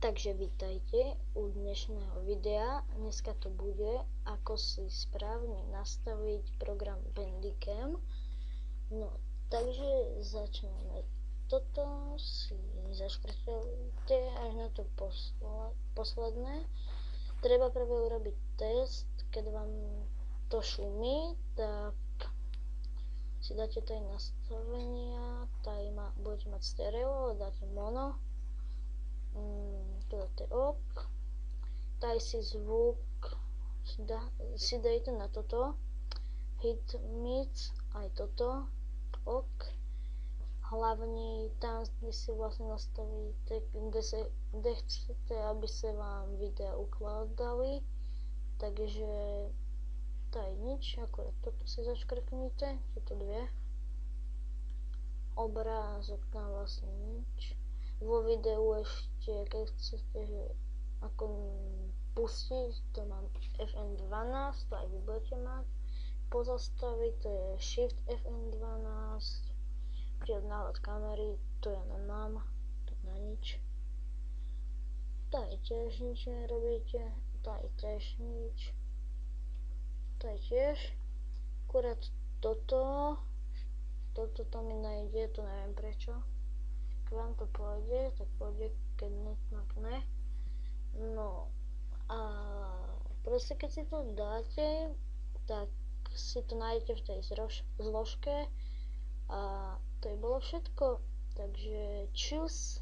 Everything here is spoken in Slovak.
Takže vítajte u dnešného videa. Dneska to bude, ako si správne nastaviť program Bandicam. No, takže začneme. Toto si zaškrtajte až na to posledné. Treba prvé urobiť test. Keď vám to šumí, tak si dáte tady nastavenia, tady budete mať stereo, dáte mono, to dáte ok, tady si zvuk si dejte na toto, hit mix, aj toto, ok, hlavne tam, kde si vlastne nastavíte, kde chcete, aby sa vám videa ukladali, takže tady nič, akorát toto si zaškrknite, tieto dve, obrázok tam vlastne nič. Vo videu ešte, keď chcete, že ako pustiť, to mám FN12, to aj vy budete mať. Pozastaviť, to je Shift FN12. Čiže náhľad kamery, to ja nemám, to na nič. Tady tiež nič nerobíte, tady tiež nič. Tady tiež. Akurát toto to mi nejde, to neviem prečo. Keď vám to pôjde, tak pôjde, keď ne. No a proste keď si to dáte, tak si to nájdete v tej zložke a to je bolo všetko. Takže čus.